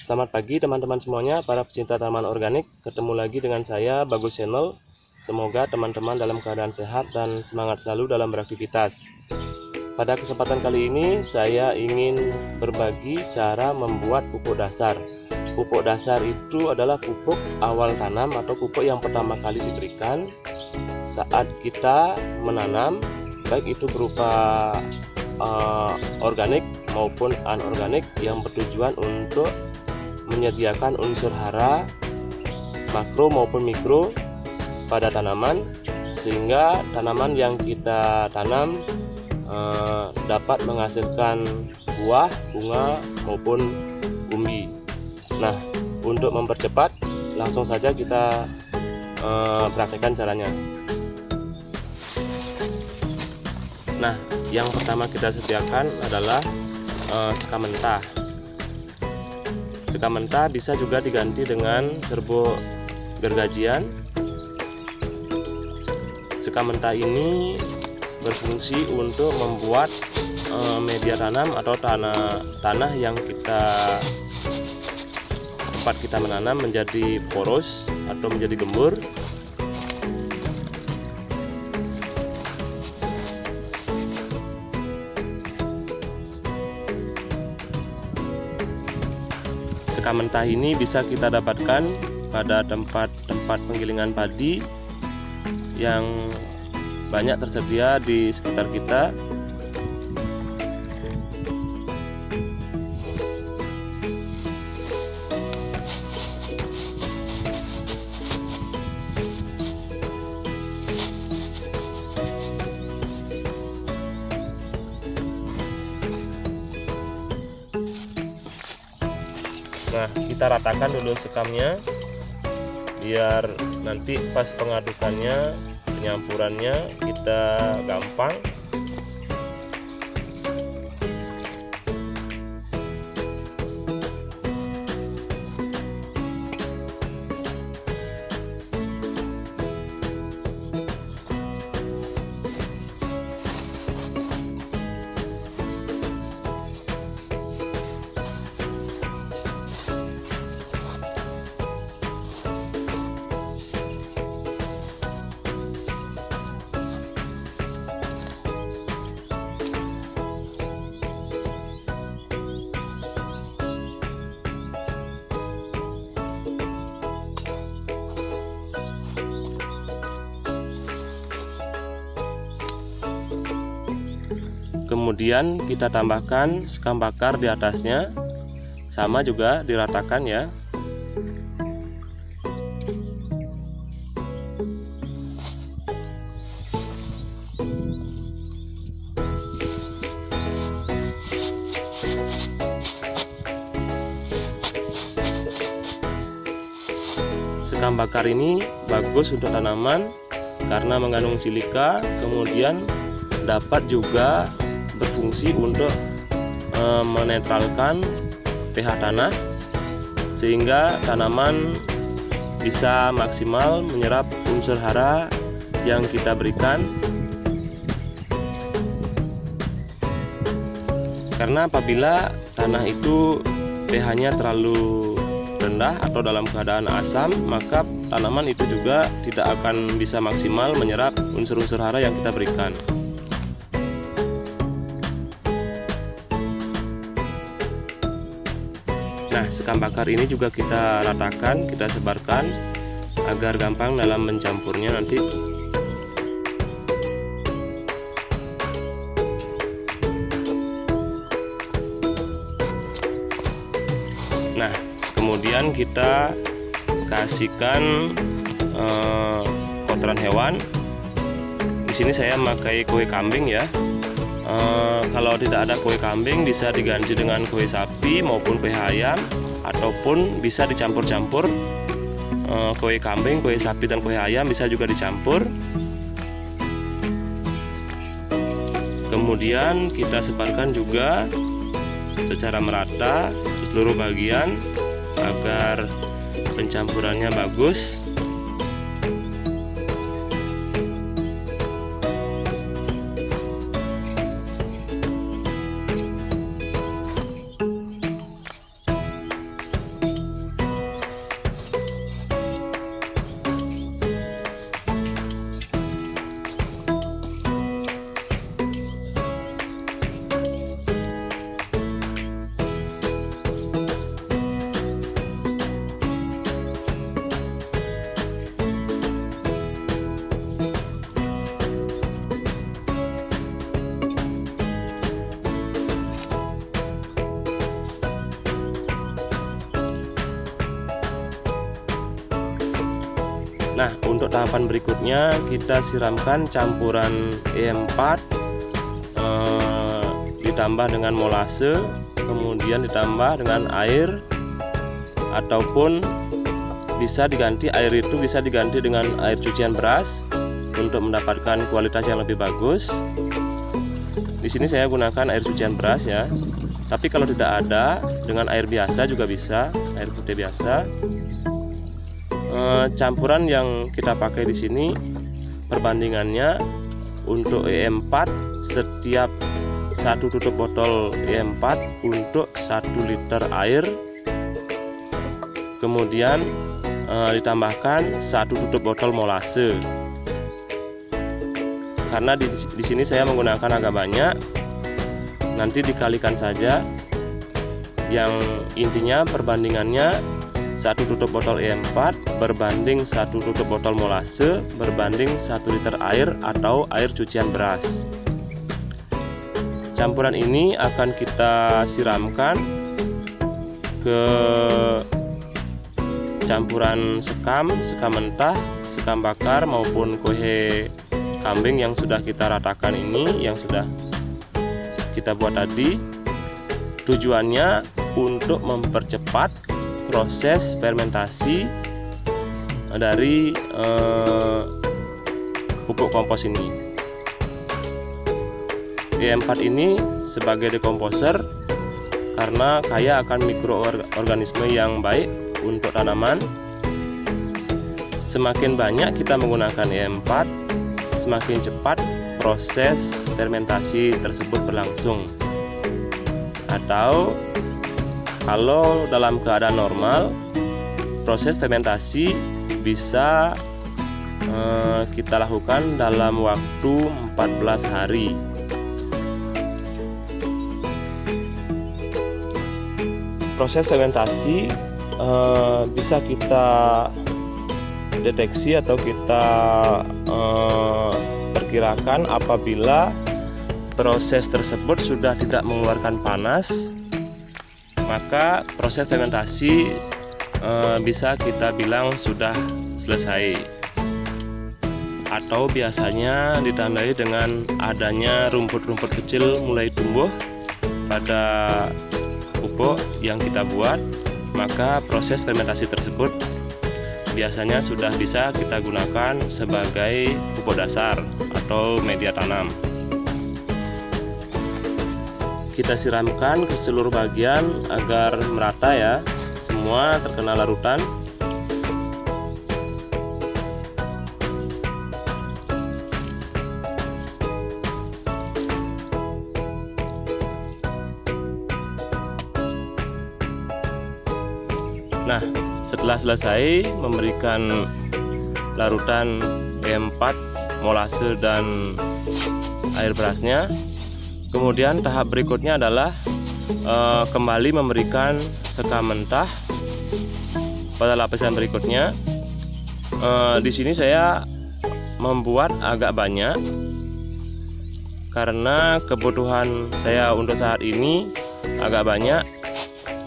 Selamat pagi teman-teman semuanya, para pecinta tanaman organik. Ketemu lagi dengan saya, Bagus Channel. Semoga teman-teman dalam keadaan sehat dan semangat selalu dalam beraktivitas. Pada kesempatan kali ini, saya ingin berbagi cara membuat pupuk dasar. Pupuk dasar itu adalah pupuk awal tanam atau pupuk yang pertama kali diberikan saat kita menanam, baik itu berupa organik maupun anorganik, yang bertujuan untuk menyediakan unsur hara makro maupun mikro pada tanaman, sehingga tanaman yang kita tanam dapat menghasilkan buah, bunga maupun umbi. Nah, untuk mempercepat, langsung saja kita praktekkan caranya. Nah, yang pertama kita sediakan adalah sekam mentah. Sekam mentah bisa juga diganti dengan serbuk gergajian. Sekam mentah ini berfungsi untuk membuat media tanam atau tanah yang tempat kita menanam menjadi poros atau menjadi gembur. Sekam mentah ini bisa kita dapatkan pada tempat-tempat penggilingan padi yang banyak tersedia di sekitar kita. Nah, kita ratakan dulu sekamnya biar nanti pas pengadukannya, penyampurannya kita gampang. Kemudian kita tambahkan sekam bakar di atasnya, sama juga diratakan ya. Sekam bakar ini bagus untuk tanaman karena mengandung silika, kemudian dapat juga berfungsi untuk menetralkan pH tanah, sehingga tanaman bisa maksimal menyerap unsur hara yang kita berikan. Karena apabila tanah itu pH-nya terlalu rendah atau dalam keadaan asam, maka tanaman itu juga tidak akan bisa maksimal menyerap unsur-unsur hara yang kita berikan. Nah, sekam bakar ini juga kita ratakan, kita sebarkan agar gampang dalam mencampurnya nanti. Nah, kemudian kita kasihkan kotoran hewan. Di sini saya memakai kue kambing ya. Kalau tidak ada kue kambing, bisa diganti dengan kue sapi maupun kue ayam, ataupun bisa dicampur-campur. Kue kambing, kue sapi, dan kue ayam bisa juga dicampur. Kemudian kita sebarkan juga secara merata ke seluruh bagian agar pencampurannya bagus. Nah, untuk tahapan berikutnya kita siramkan campuran E4 ditambah dengan molase, kemudian ditambah dengan air, ataupun bisa diganti air itu bisa diganti dengan air cucian beras untuk mendapatkan kualitas yang lebih bagus. Di sini saya gunakan air cucian beras ya. Tapi kalau tidak ada, dengan air biasa juga bisa, air putih biasa. Campuran yang kita pakai di sini perbandingannya untuk E4 setiap 1 tutup botol E4 untuk 1 liter air, kemudian ditambahkan 1 tutup botol molase. Karena di sini saya menggunakan agak banyak, nanti dikalikan saja. Yang intinya perbandingannya 1 tutup botol E4 berbanding 1 tutup botol molase berbanding 1 liter air atau air cucian beras. Campuran ini akan kita siramkan ke campuran sekam mentah, sekam bakar maupun kuhe kambing yang sudah kita ratakan ini, yang sudah kita buat tadi. Tujuannya untuk mempercepat proses fermentasi dari pupuk kompos ini. E4 ini sebagai dekomposer karena kaya akan mikroorganisme yang baik untuk tanaman. Semakin banyak kita menggunakan E4, semakin cepat proses fermentasi tersebut berlangsung. Atau kalau dalam keadaan normal, proses fermentasi bisa kita lakukan dalam waktu 14 hari. Proses fermentasi bisa kita deteksi atau kita perkirakan apabila proses tersebut sudah tidak mengeluarkan panas, maka proses fermentasi bisa kita bilang sudah selesai. Atau biasanya ditandai dengan adanya rumput-rumput kecil mulai tumbuh pada pupuk yang kita buat, maka proses fermentasi tersebut biasanya sudah bisa kita gunakan sebagai pupuk dasar atau media tanam. Kita siramkan ke seluruh bagian agar merata ya, semua terkena larutan. Nah, setelah selesai memberikan larutan E4, molase dan air berasnya, kemudian tahap berikutnya adalah kembali memberikan sekam mentah pada lapisan berikutnya. Di sini saya membuat agak banyak karena kebutuhan saya untuk saat ini agak banyak.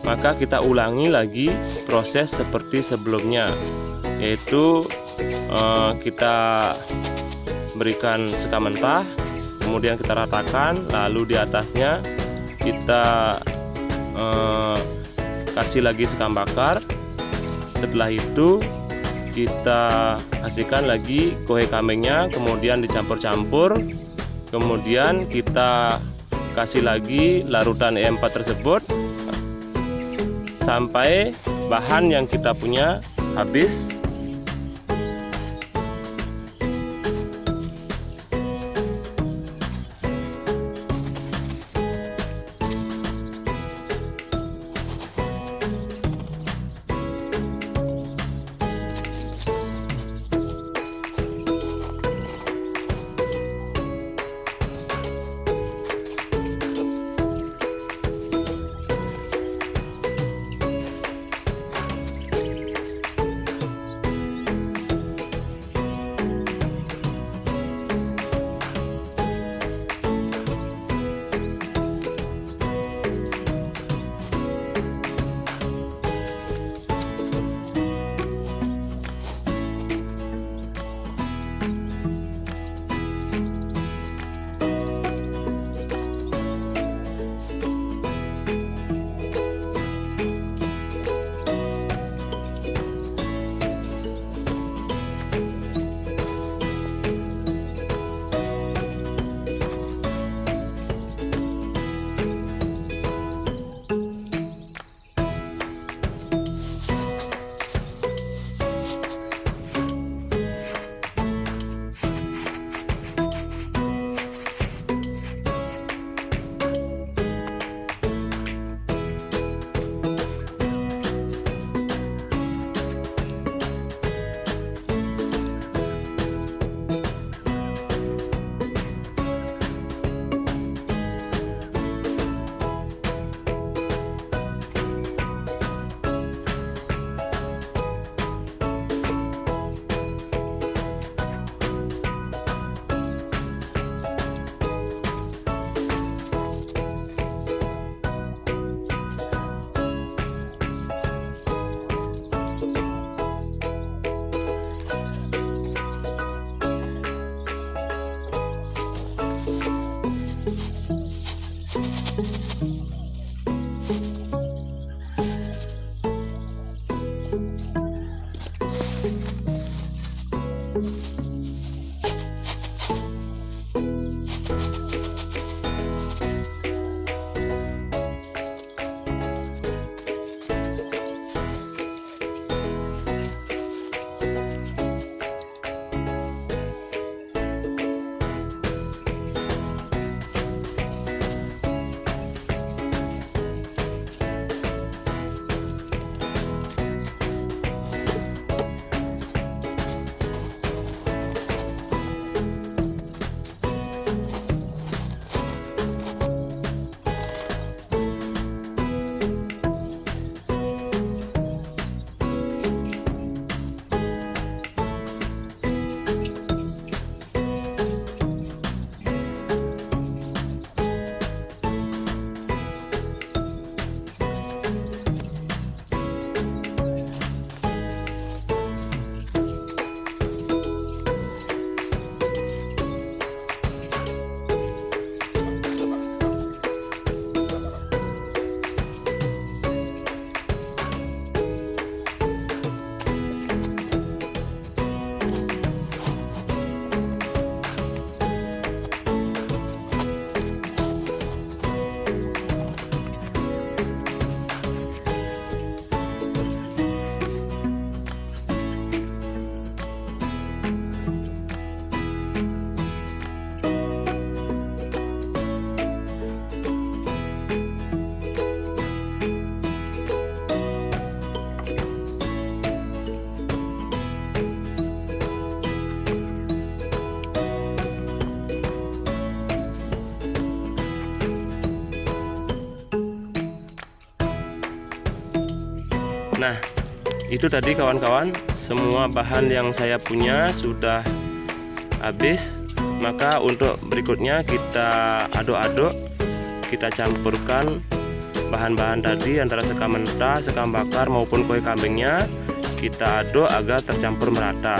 Maka kita ulangi lagi proses seperti sebelumnya, yaitu kita berikan sekam mentah, kemudian kita ratakan, lalu di atasnya kita kasih lagi sekam bakar. Setelah itu kita kasihkan lagi kuhe kambingnya, kemudian dicampur-campur, kemudian kita kasih lagi larutan E4 tersebut sampai bahan yang kita punya habis. Nah, itu tadi kawan-kawan, semua bahan yang saya punya sudah habis. Maka untuk berikutnya kita aduk-aduk, kita campurkan bahan-bahan tadi antara sekam mentah, sekam bakar maupun kue kambingnya. Kita aduk agar tercampur merata.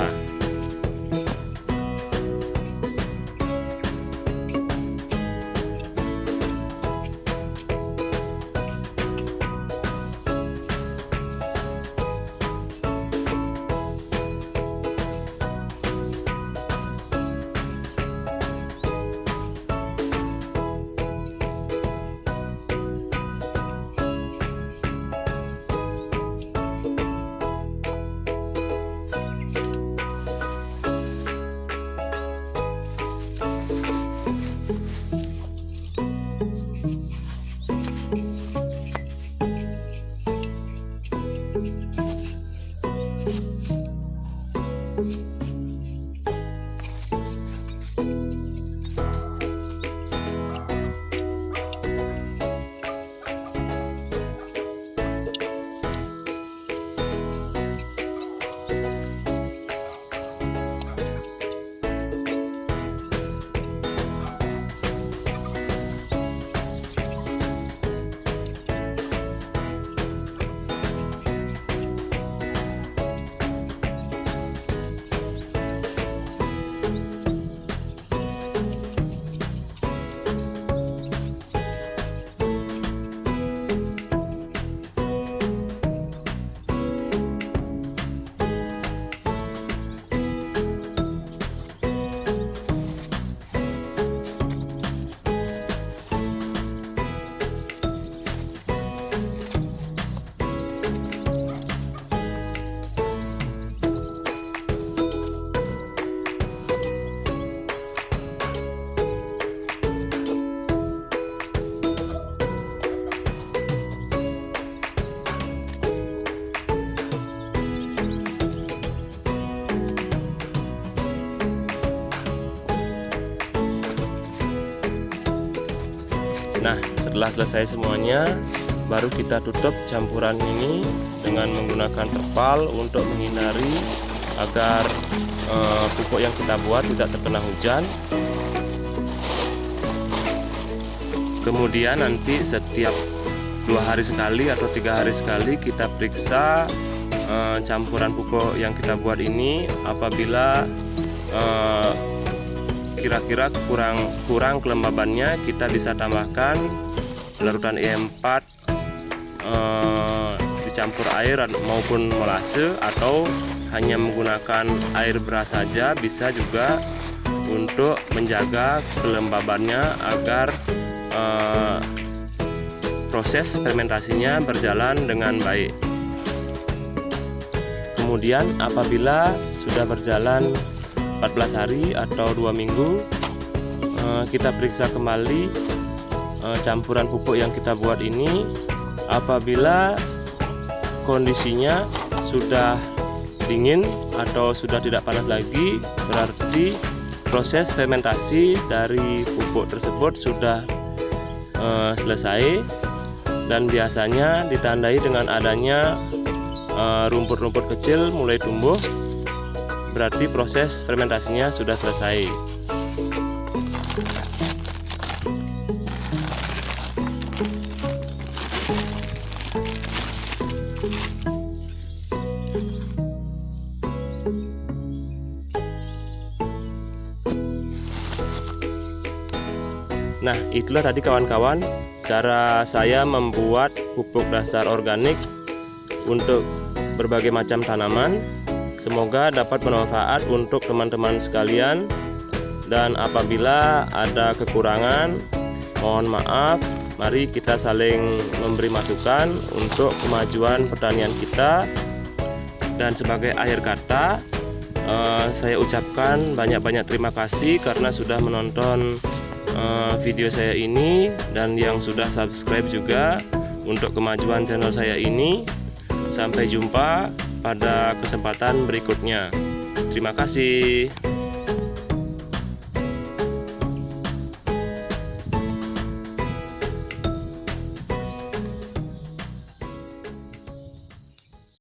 Nah, setelah selesai semuanya, baru kita tutup campuran ini dengan menggunakan terpal untuk menghindari agar pupuk yang kita buat tidak terkena hujan. Kemudian nanti setiap 2 hari sekali atau 3 hari sekali kita periksa campuran pupuk yang kita buat ini. Apabila kira-kira kurang kelembabannya, kita bisa tambahkan larutan E4 dicampur air maupun molase, atau hanya menggunakan air beras saja bisa juga untuk menjaga kelembabannya agar proses fermentasinya berjalan dengan baik. Kemudian apabila sudah berjalan 14 hari atau 2 minggu, kita periksa kembali campuran pupuk yang kita buat ini. Apabila kondisinya sudah dingin atau sudah tidak panas lagi, berarti proses fermentasi dari pupuk tersebut sudah selesai, dan biasanya ditandai dengan adanya rumput-rumput kecil mulai tumbuh, berarti proses fermentasinya sudah selesai. Nah, itulah tadi kawan-kawan cara saya membuat pupuk dasar organik untuk berbagai macam tanaman. Semoga dapat bermanfaat untuk teman-teman sekalian, dan apabila ada kekurangan, mohon maaf. Mari kita saling memberi masukan untuk kemajuan pertanian kita. Dan sebagai akhir kata, saya ucapkan banyak-banyak terima kasih karena sudah menonton video saya ini, dan yang sudah subscribe juga untuk kemajuan channel saya ini. Sampai jumpa pada kesempatan berikutnya. Terima kasih.